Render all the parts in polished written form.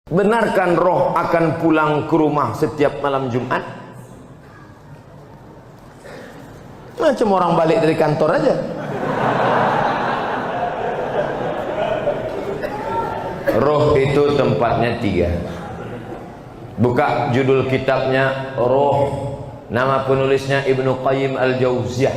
Benarkan roh akan pulang ke rumah setiap malam Jumat? Macam orang balik dari kantor aja. Roh itu tempatnya 3. Buka judul kitabnya Roh. Nama penulisnya Ibnu Qayyim Al-Jauziyah.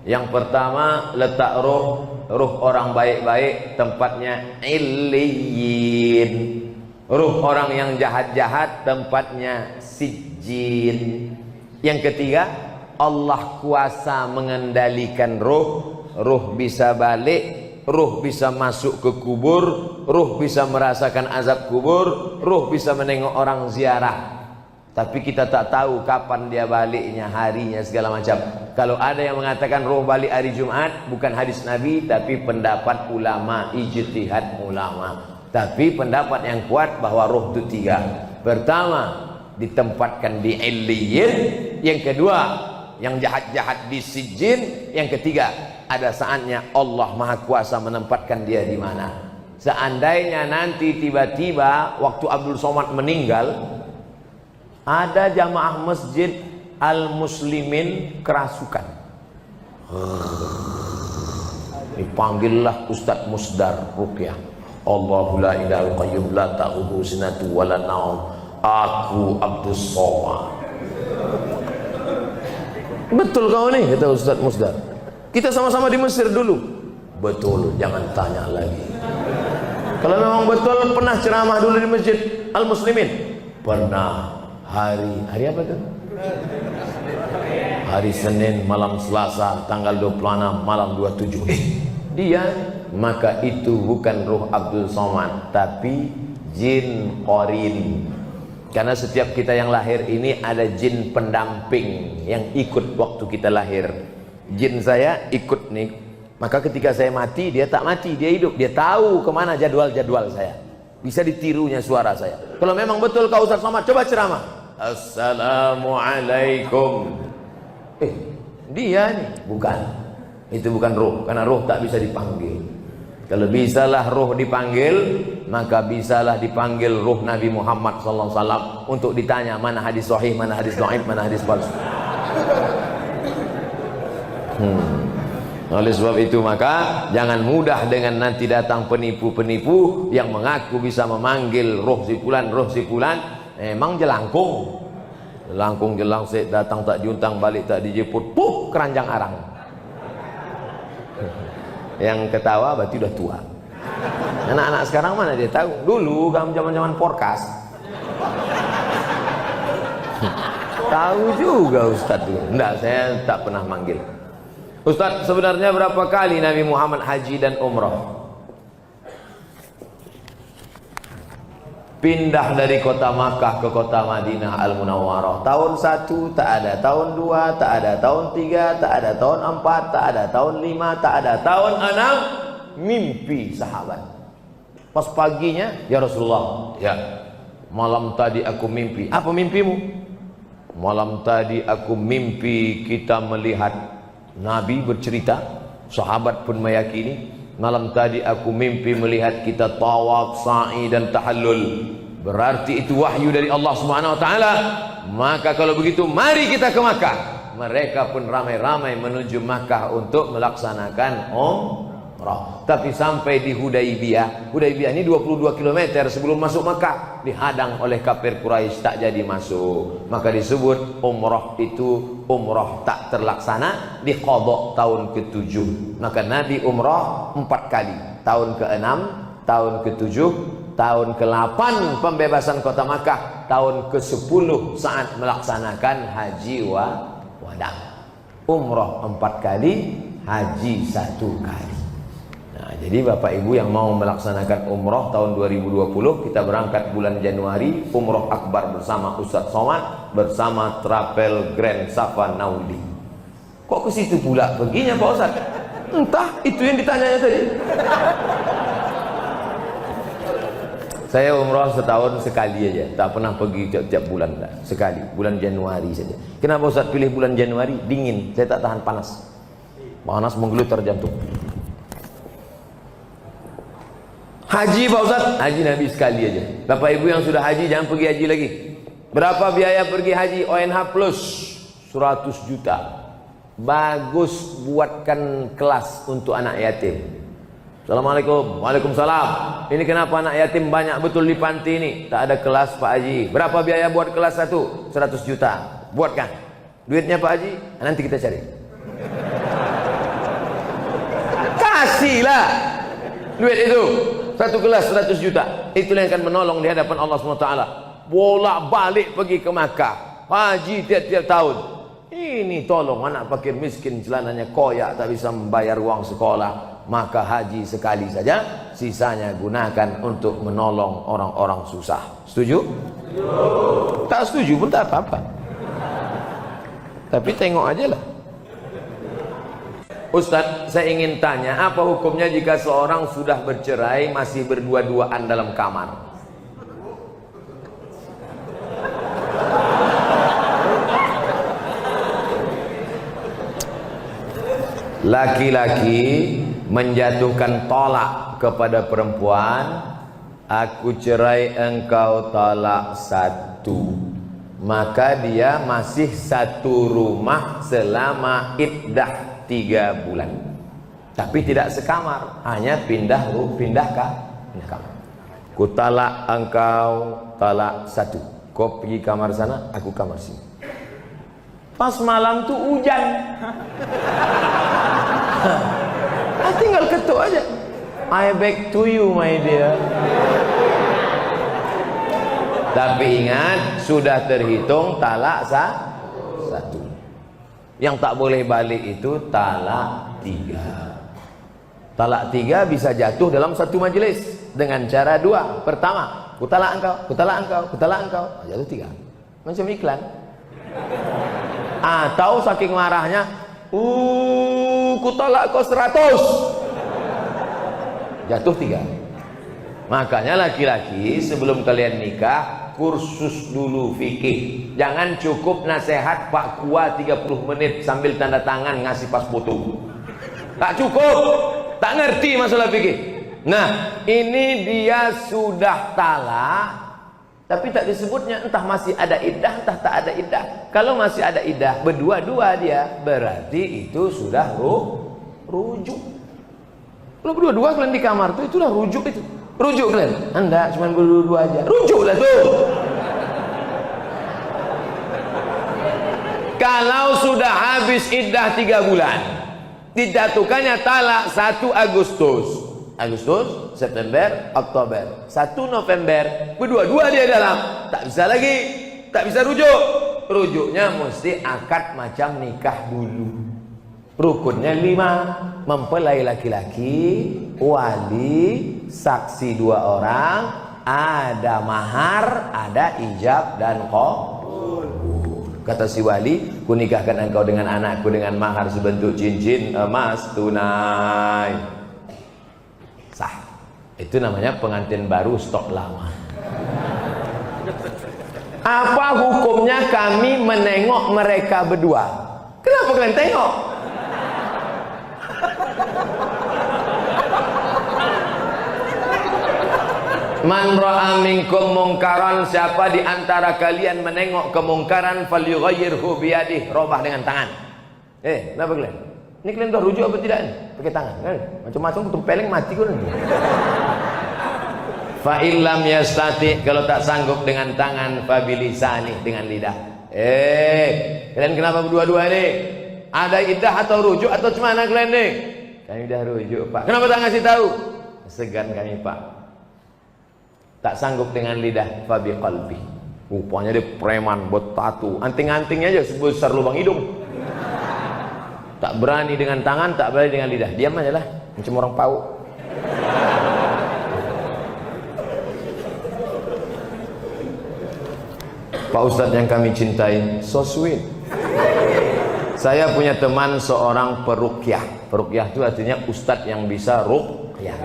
Yang pertama, letak roh orang baik-baik tempatnya Illiyin. Ruh orang yang jahat-jahat tempatnya Sijjin. Yang ketiga, Allah kuasa mengendalikan ruh. Ruh bisa balik, ruh bisa masuk ke kubur, ruh bisa merasakan azab kubur, ruh bisa menengok orang ziarah. Tapi kita tak tahu kapan dia baliknya, harinya, segala macam. Kalau ada yang mengatakan roh balik hari Jumat, bukan hadis Nabi, tapi pendapat ulama, ijtihad ulama. Tapi pendapat yang kuat bahwa roh itu 3. Pertama, ditempatkan di Illiyin. Yang kedua, yang jahat-jahat di Sijjin. Yang ketiga, ada saatnya Allah Maha Kuasa menempatkan dia di mana. Seandainya nanti tiba-tiba waktu Abdul Somad meninggal, ada jamaah masjid Al-Muslimin kerasukan, dipanggillah Ustadz Musdar Ruqyah. Allahu la ilaha qayyum la ta'khudhuhu sinatun wa la naum. Aku Abdus Somad. Betul kau nih, kata Ustadz Musdar. Kita sama-sama di Mesir dulu. Betul, jangan tanya lagi. Kalau memang betul, pernah ceramah dulu di Masjid Al-Muslimin? Pernah. Hari apa tuh? Hari Senin malam Selasa tanggal 26 malam 27. Dia, maka itu bukan ruh Abdul Somad, tapi jin qarin. Karena setiap kita yang lahir ini ada jin pendamping yang ikut waktu kita lahir. Jin saya ikut nih, maka ketika saya mati dia tak mati, dia hidup. Dia tahu kemana jadwal-jadwal saya, bisa ditirunya suara saya. Kalau memang betul kau Ustaz Somad, coba ceramah. Assalamualaikum. Dia nih, bukan. Itu bukan roh, karena roh tak bisa dipanggil. Kalau bisalah roh dipanggil, maka bisalah dipanggil roh Nabi Muhammad SAW untuk ditanya mana hadis sahih, mana hadis dhaif, mana hadis palsu. Oleh sebab itu maka jangan mudah dengan nanti datang penipu-penipu yang mengaku bisa memanggil roh si fulan. Emang jelangkung. Jelangkung jelangsik, datang tak juntang, balik tak dijemput, keranjang arang. Yang ketawa berarti udah tua. Anak-anak sekarang mana dia tahu? Dulu kamu zaman-zaman podcast. Tahu juga Ustadz tuh. Enggak, saya tak pernah manggil. Ustadz, sebenarnya berapa kali Nabi Muhammad haji dan umrah? Pindah dari kota Makkah ke kota Madinah Al-Munawwarah. Tahun 1 tak ada, tahun 2 tak ada, tahun 3 tak ada, tahun 4 tak ada, tahun 5 tak ada, tahun 6 mimpi sahabat. Pas paginya, ya Rasulullah, ya malam tadi aku mimpi. Apa mimpimu? Malam tadi aku mimpi kita melihat Nabi bercerita, sahabat pun meyakini. Malam tadi aku mimpi melihat kita tawaf, sa'i dan tahallul. Berarti itu wahyu dari Allah Subhanahu wa taala. Maka kalau begitu mari kita ke Makkah. Mereka pun ramai-ramai menuju Makkah untuk melaksanakan umrah. Tapi sampai di Hudaybiyah. Hudaybiyah ini 22 km sebelum masuk Makkah, dihadang oleh kafir Quraisy, tak jadi masuk. Maka disebut umrah itu umrah tak terlaksana, diqadha tahun ke-7. Maka Nabi umrah 4 kali. Tahun ke-6, tahun ke-7, tahun ke-8 pembebasan kota Makkah, tahun ke-10 saat melaksanakan haji wada. Umrah 4 kali, haji 1 kali. Nah, jadi Bapak Ibu yang mau melaksanakan umrah tahun 2020, kita berangkat bulan Januari, umrah akbar bersama Ustadz Somad, bersama Travel Grand Safa Naudi. Kok ke situ pula perginya Pak Ustadz? Entah, itu yang ditanyanya tadi. Saya umrah setahun sekali aja, tak pernah pergi tiap bulan, sekali, bulan Januari saja. Kenapa Ustadz pilih bulan Januari? Dingin, saya tak tahan panas. Panas menggelutar jantung. Haji Pak Ustaz, haji Nabi sekali aja. Bapak Ibu yang sudah haji jangan pergi haji lagi. Berapa biaya pergi haji? ONH plus 100 juta. Bagus buatkan kelas untuk anak yatim. Assalamualaikum. Waalaikumsalam. Ini kenapa anak yatim banyak betul di panti ini? Tak ada kelas Pak Haji. Berapa biaya buat kelas 1? 100 juta. Buatkan. Duitnya Pak Haji, nanti kita cari. Kasihlah duit itu. Satu kelas 100 juta. Itulah yang akan menolong di hadapan Allah SWT. Bolak-balik pergi ke Makkah. Haji tiap-tiap tahun. Ini tolong anak fakir miskin celananya koyak tak bisa membayar uang sekolah. Maka haji sekali saja, sisanya gunakan untuk menolong orang-orang susah. Setuju? Tak setuju pun tak apa-apa. Tapi tengok aja lah. Ustaz, saya ingin tanya, apa hukumnya jika seorang sudah bercerai masih berdua-duaan dalam kamar? Laki-laki menjatuhkan tolak kepada perempuan, aku cerai engkau talak satu, maka dia masih satu rumah selama iddah 3 bulan, tapi tidak sekamar, hanya pindah kamar. Ku talak engkau talak satu, kau pergi kamar sana, aku kamar sini. Pas malam tuh hujan. Tinggal ketuk aja. I beg to you my dear. Tapi ingat, sudah terhitung talak satu. Yang tak boleh balik itu talak 3. Talak 3 bisa jatuh dalam satu majelis dengan cara 2. Pertama, ku talak engkau, ku talak engkau, ku talak engkau. Jatuh 3. Macam iklan. Atau saking marahnya, ku talak kau 100. Jatuh 3. Makanya laki-laki sebelum kalian nikah, kursus dulu fikih. Jangan cukup nasihat Pak Kua 30 menit sambil tanda tangan ngasih pas foto. Tak cukup. Tak ngerti masalah fikih. Nah, ini dia sudah talak, tapi tak disebutnya, entah masih ada iddah, entah tak ada iddah. Kalau masih ada iddah, berdua-dua dia, berarti itu sudah rujuk. Kalau berdua-dua kalian di kamar tuh, itulah rujuk itu. Rujuk kalian. Anda cuma berdua-dua aja. Rujuklah tuh. Kalau sudah habis iddah 3 bulan, dijatuhkannya talak 1 Agustus, September, Oktober, 1 November, berdua-dua dia dalam, tak bisa lagi, tak bisa rujuk. Rujuknya mesti akad macam nikah dulu. Rukunnya 5, mempelai laki-laki, wali, saksi 2 orang, ada mahar, ada ijab dan qabul. Kata si wali, ku nikahkan engkau dengan anakku dengan mahar sebentuk cincin emas tunai. Sah. Itu namanya pengantin baru stok lama. Apa hukumnya kami menengok mereka berdua? Kenapa kalian tengok? Man ra'a minkum mungkaran, siapa di antara kalian menengok kemungkaran, falyughayyirhu biyadihi, robah dengan tangan. Kenapa kalian? Ini kalian udah rujuk apa tidak nih? Pakai tangan kan? Macam-macam tempeleng mati kan. Fa illam yastati, kalau tak sanggup dengan tangan, fa bilisani, dengan lidah. Kalian kenapa berdua-dua nih? Ada iddah atau rujuk atau cemana kalian nih? Kami dah rujuk, Pak. Kenapa tak ngasih tahu? Segan kami, Pak. Tak sanggup dengan lidah, fabi qalbi. Rupanya dia preman, bertatu, anting-antingnya aja sebesar lubang hidung. Tak berani dengan tangan, tak berani dengan lidah. Diam aja lah, macam orang pau. Pak Ustadz yang kami cintai, so sweet. Saya punya teman seorang peruqyah. Peruqyah itu artinya ustadz yang bisa ruqyah.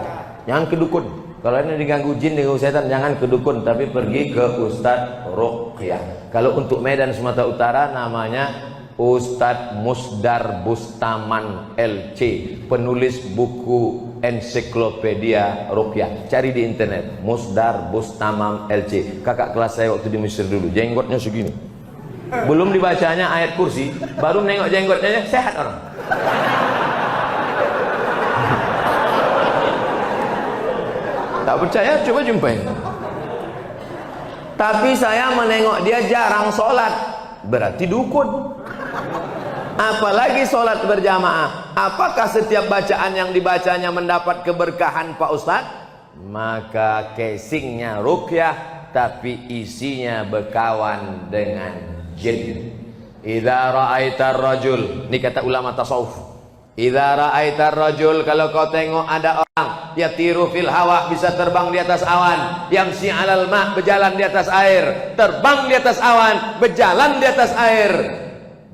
Jangan kedukun. Kalau ini diganggu jin, diganggu setan, jangan ke dukun, tapi pergi ke ustadz ruqyah. Kalau untuk Medan Sumatera Utara namanya Ustadz Musdar Bustaman LC, penulis buku ensiklopedia Ruqyah. Cari di internet, Musdar Bustaman LC. Kakak kelas saya waktu di Mesir dulu, jenggotnya segini. Belum dibacanya ayat kursi, baru nengok jenggotnya, sehat orang. Tak percaya, coba jumpain. Tapi saya menengok dia jarang sholat, berarti dukun. Apalagi sholat berjamaah. Apakah setiap bacaan yang dibacanya mendapat keberkahan Pak Ustadz? Maka casingnya ruqyah, tapi isinya berkawan dengan jin. Idza ra'aitar rajul, ini kata ulama tasawuf. Idza ra'aitar rajul, kalau kau tengok ada orang yatiru fil hawa, bisa terbang di atas awan, yamsi 'alal ma', berjalan di atas air, terbang di atas awan, berjalan di atas air,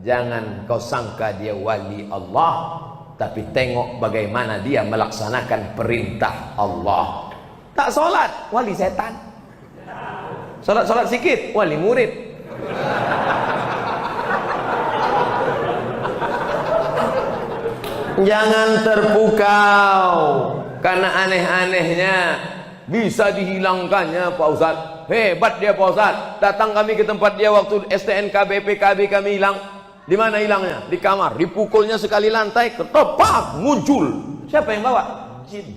jangan kau sangka dia wali Allah, tapi tengok bagaimana dia melaksanakan perintah Allah. Tak solat, wali setan. Solat-solat sikit, wali murid. Jangan terpukau karena aneh-anehnya bisa dihilangkannya Pak Ustaz. Hebat dia Pak Ustaz. Datang kami ke tempat dia waktu STNK BPKB kami hilang. Di mana hilangnya? Di kamar. Dipukulnya sekali lantai, ketepak muncul. Siapa yang bawa? Jin.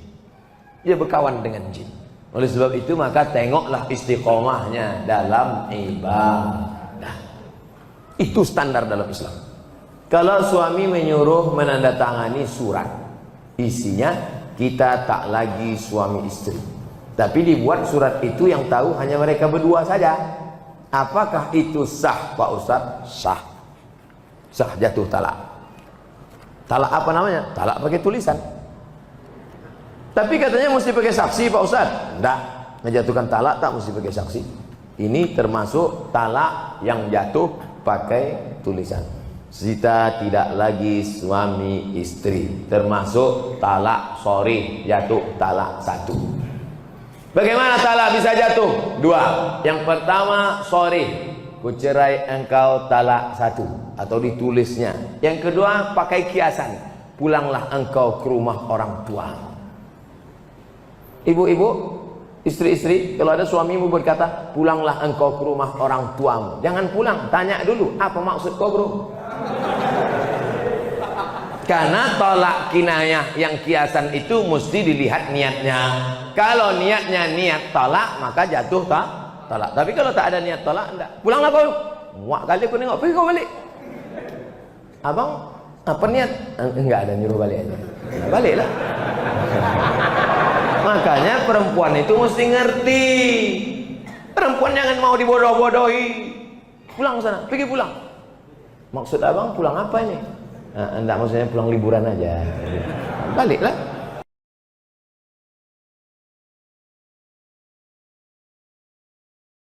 Dia berkawan dengan jin. Oleh sebab itu maka tengoklah istiqomahnya dalam ibadah. Itu standar dalam Islam. Kalau suami menyuruh menandatangani surat, isinya kita tak lagi suami istri, tapi dibuat surat itu yang tahu hanya mereka berdua saja. Apakah itu sah Pak Ustadz? Sah. Sah, jatuh talak. Talak apa namanya? Talak pakai tulisan. Tapi katanya mesti pakai saksi Pak Ustadz. Enggak, menjatuhkan talak tak mesti pakai saksi. Ini termasuk talak yang jatuh pakai tulisan. Kita tidak lagi suami istri, termasuk talak sorry, jatuh talak satu. Bagaimana talak bisa jatuh? Dua. Yang pertama, sorry, kucerai engkau talak satu, atau ditulisnya. Yang kedua, pakai kiasan, pulanglah engkau ke rumah orang tua. Ibu-ibu, istri-istri, kalau ada suamimu berkata, pulanglah engkau ke rumah orang tuamu, jangan pulang, tanya dulu, apa maksud kau bro? Karena tolak kinayah yang kiasan itu mesti dilihat niatnya. Kalau niatnya niat tolak, maka jatuh tolak. Tapi kalau tak ada niat tolak, enggak. Pulanglah kau. Muak kali aku nengok, pergi kau balik. Abang, apa niat? Enggak ada, nyuruh balik aja. Nah, baliklah. Makanya perempuan itu mesti ngerti. Perempuan jangan mau dibodoh-bodohi. Pulang sana, pergi pulang. Maksud abang pulang apa ini? Enggak, maksudnya pulang liburan aja. Baliklah.